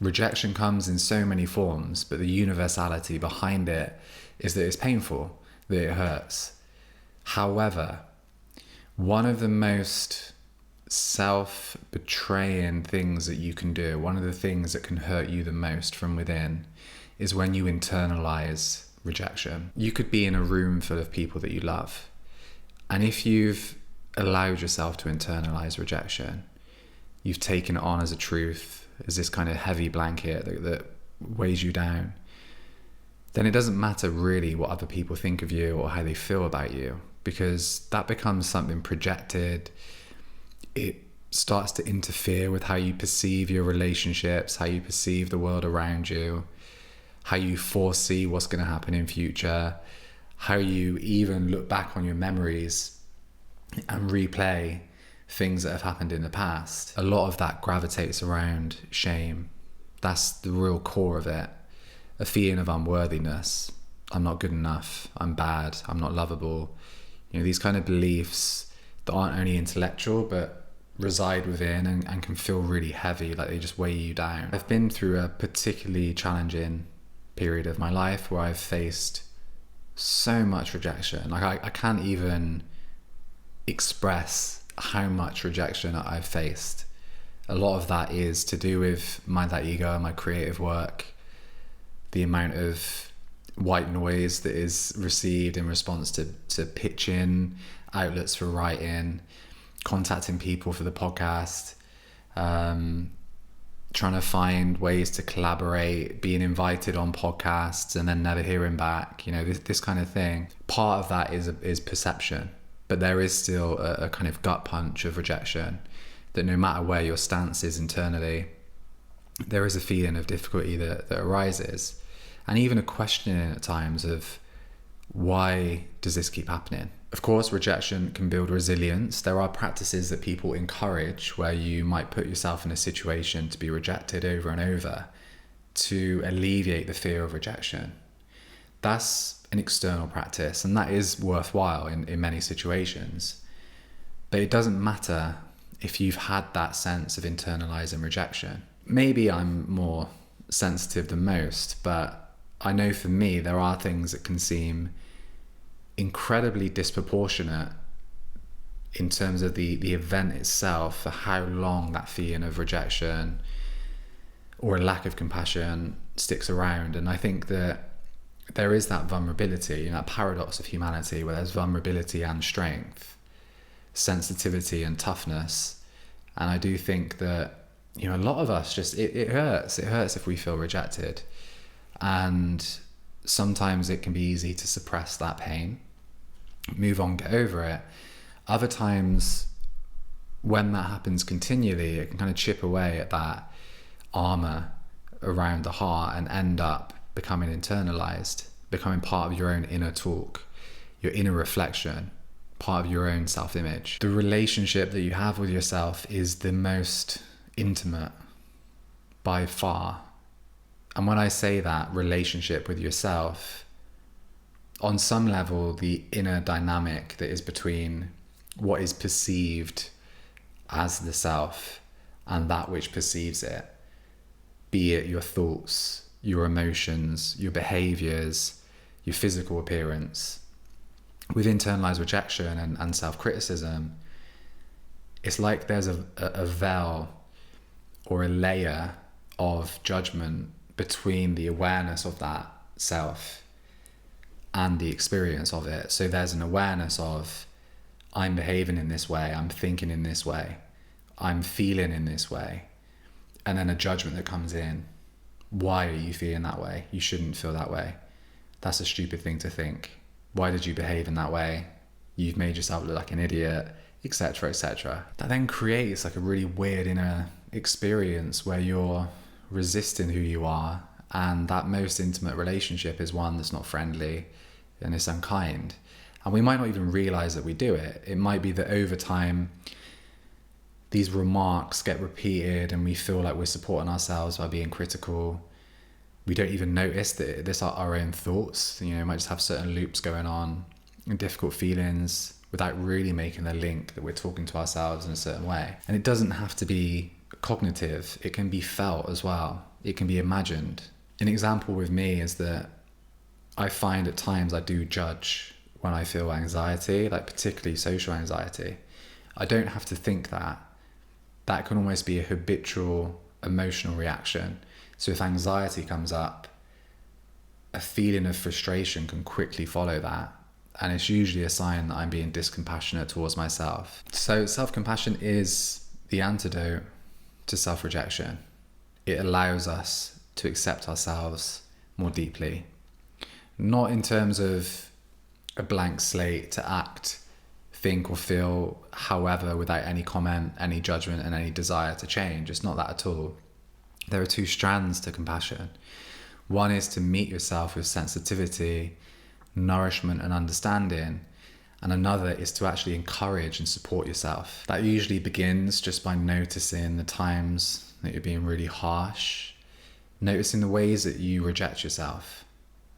Rejection comes in so many forms, but the universality behind it is that it's painful, that it hurts. However, one of the most self-betraying things that you can do, one of the things that can hurt you the most from within, is when you internalize rejection. You could be in a room full of people that you love, and if you've allowed yourself to internalize rejection, you've taken it on as a truth, as this kind of heavy blanket that weighs you down, then it doesn't matter really what other people think of you or how they feel about you, because that becomes something projected. It starts to interfere with how you perceive your relationships, how you perceive the world around you, how you foresee what's going to happen in future, how you even look back on your memories and replay things that have happened in the past. A lot of that gravitates around shame. That's the real core of it. A feeling of unworthiness. I'm not good enough. I'm bad. I'm not lovable. These kind of beliefs that aren't only intellectual, but reside within and can feel really heavy, like they just weigh you down. I've been through a particularly challenging period of my life where I've faced so much rejection. Like I can't even express how much rejection I've faced. A lot of that is to do with That Ego and my creative work, the amount of white noise that is received in response to pitching, outlets for writing, contacting people for the podcast, trying to find ways to collaborate, being invited on podcasts and then never hearing back, this kind of thing. Part of that is perception. But there is still a kind of gut punch of rejection, that no matter where your stance is internally, there is a feeling of difficulty that arises. And even a questioning at times of, why does this keep happening? Of course, rejection can build resilience. There are practices that people encourage where you might put yourself in a situation to be rejected over and over to alleviate the fear of rejection. That's an external practice, and that is worthwhile in many situations. But it doesn't matter if you've had that sense of internalizing rejection. Maybe I'm more sensitive than most, but I know for me there are things that can seem incredibly disproportionate in terms of the event itself, for how long that feeling of rejection or a lack of compassion sticks around. And I think that there is that vulnerability, that paradox of humanity, where there's vulnerability and strength, sensitivity and toughness. And I do think that, a lot of us just, it hurts. It hurts if we feel rejected. And sometimes it can be easy to suppress that pain, move on, get over it. Other times, when that happens continually, it can kind of chip away at that armor around the heart and end up becoming internalized, becoming part of your own inner talk, your inner reflection, part of your own self-image. The relationship that you have with yourself is the most intimate by far. And when I say that, relationship with yourself, on some level, the inner dynamic that is between what is perceived as the self and that which perceives it, be it your thoughts, your emotions, your behaviors, your physical appearance. With internalized rejection and self-criticism, it's like there's a veil or a layer of judgment between the awareness of that self and the experience of it. So there's an awareness of, I'm behaving in this way, I'm thinking in this way, I'm feeling in this way, and then a judgment that comes in. Why are you feeling that way? You shouldn't feel that way. That's a stupid thing to think. Why did you behave in that way? You've made yourself look like an idiot, etc., etc. That then creates like a really weird inner experience where you're resisting who you are, and that most intimate relationship is one that's not friendly and it's unkind. And we might not even realize that we do it. It might be that over time these remarks get repeated and we feel like we're supporting ourselves by being critical. We don't even notice that this are our own thoughts. We might just have certain loops going on and difficult feelings without really making the link that we're talking to ourselves in a certain way. And it doesn't have to be cognitive. It can be felt as well. It can be imagined. An example with me is that I find at times I do judge when I feel anxiety, like particularly social anxiety. I don't have to think that. That can almost be a habitual emotional reaction. So if anxiety comes up, a feeling of frustration can quickly follow that. And it's usually a sign that I'm being discompassionate towards myself. So self-compassion is the antidote to self-rejection. It allows us to accept ourselves more deeply. Not in terms of a blank slate to act, think or feel however without any comment, any judgment and any desire to change. It's not that at all. There are two strands to compassion. One is to meet yourself with sensitivity, nourishment and understanding, and another is to actually encourage and support yourself. That usually begins just by noticing the times that you're being really harsh, noticing the ways that you reject yourself.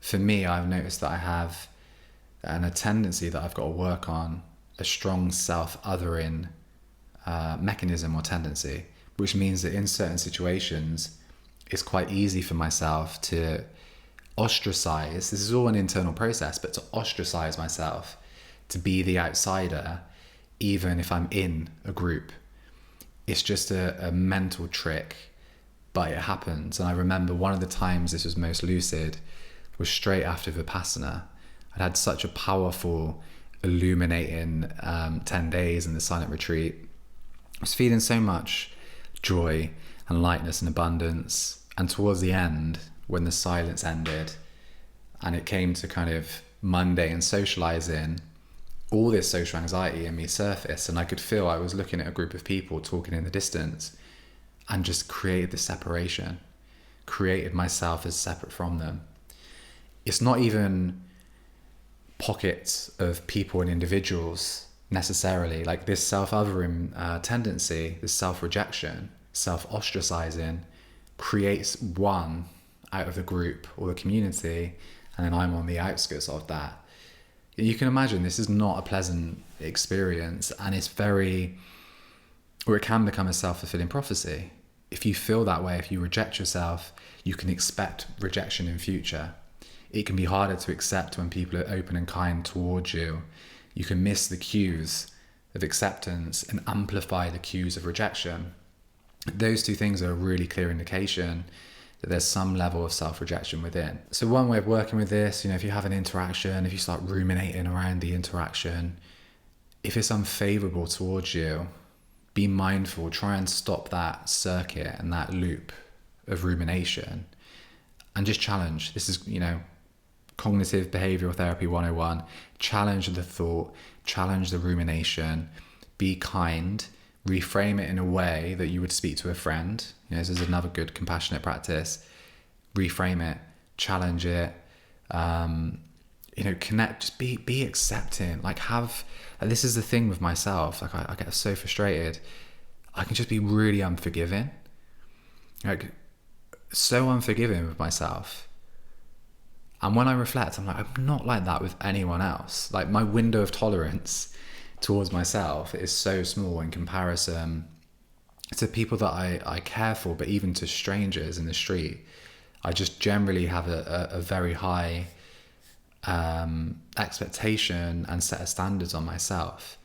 For me, I've noticed that I have a tendency that I've got to work on, a strong self-othering mechanism or tendency, which means that in certain situations, it's quite easy for myself to ostracize. This is all an internal process, but to ostracize myself, to be the outsider, even if I'm in a group. It's just a mental trick, but it happens. And I remember one of the times this was most lucid was straight after Vipassana. I'd had such a powerful, illuminating 10 days in the silent retreat. I was feeling so much joy and lightness and abundance. And towards the end, when the silence ended and it came to kind of mundane socializing, all this social anxiety in me surfaced, and I could feel I was looking at a group of people talking in the distance and just created the separation, created myself as separate from them. It's not even pockets of people and individuals necessarily. Like this self-othering tendency, this self-rejection, self-ostracizing creates one out of the group or the community, and then I'm on the outskirts of that. You can imagine this is not a pleasant experience, and it's very, or it can become a self-fulfilling prophecy. If you feel that way, if you reject yourself, you can expect rejection in future. It can be harder to accept when people are open and kind towards you. You can miss the cues of acceptance and amplify the cues of rejection. Those two things are a really clear indication that there's some level of self-rejection within. So one way of working with this, if you have an interaction, if you start ruminating around the interaction, if it's unfavorable towards you, be mindful, try and stop that circuit and that loop of rumination and just challenge. This is, cognitive behavioral therapy 101. Challenge the thought, challenge the rumination, be kind, reframe it in a way that you would speak to a friend. This is another good compassionate practice. Reframe it, challenge it, connect, just be accepting. This is the thing with myself. I get so frustrated. I can just be really unforgiving. So unforgiving with myself. And when I reflect, I'm not like that with anyone else. My window of tolerance towards myself is so small in comparison to people that I care for, but even to strangers in the street. I just generally have a very high expectation and set of standards on myself.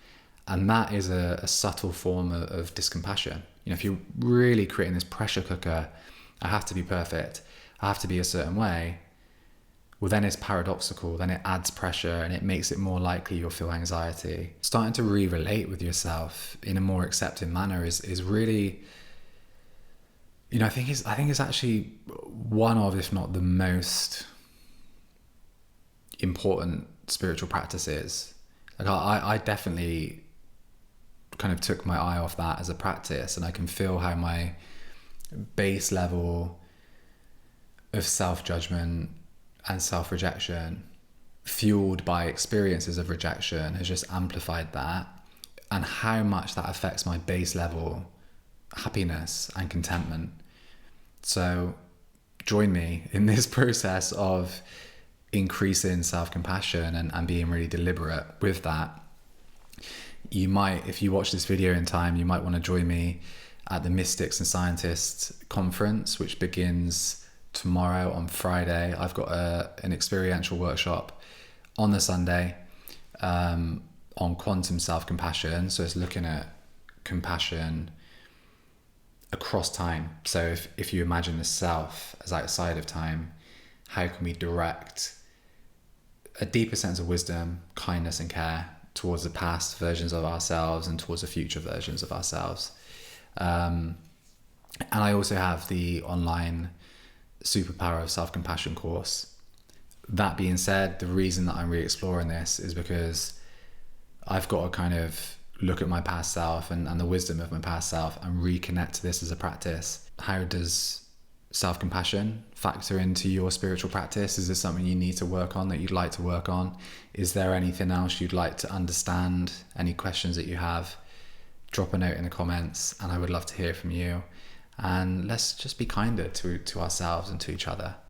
And that is a subtle form of discompassion. If you're really creating this pressure cooker, I have to be perfect, I have to be a certain way, well, then it's paradoxical, then it adds pressure and it makes it more likely you'll feel anxiety. Starting to re-relate with yourself in a more accepting manner is really, I think it's actually one of, if not the most important spiritual practices. I definitely kind of took my eye off that as a practice, and I can feel how my base level of self-judgment and self-rejection, fueled by experiences of rejection, has just amplified that, and how much that affects my base level happiness and contentment. So join me in this process of increasing self-compassion and being really deliberate with that. You might, if you watch this video in time, you might want to join me at the Mystics and Scientists conference, which begins tomorrow on Friday. I've got an experiential workshop on the Sunday on quantum self-compassion. So it's looking at compassion across time. So if you imagine the self as outside of time, how can we direct a deeper sense of wisdom, kindness and care towards the past versions of ourselves and towards the future versions of ourselves. And I also have the online Superpower of Self-Compassion course. That being said, the reason that I'm re-exploring this is because I've got to kind of look at my past self and the wisdom of my past self and reconnect to this as a practice. How does self-compassion factor into your spiritual practice? Is this something you need to work on, that you'd like to work on? Is there anything else you'd like to understand? Any questions that you have? Drop a note in the comments and I would love to hear from you. And let's just be kinder to ourselves and to each other.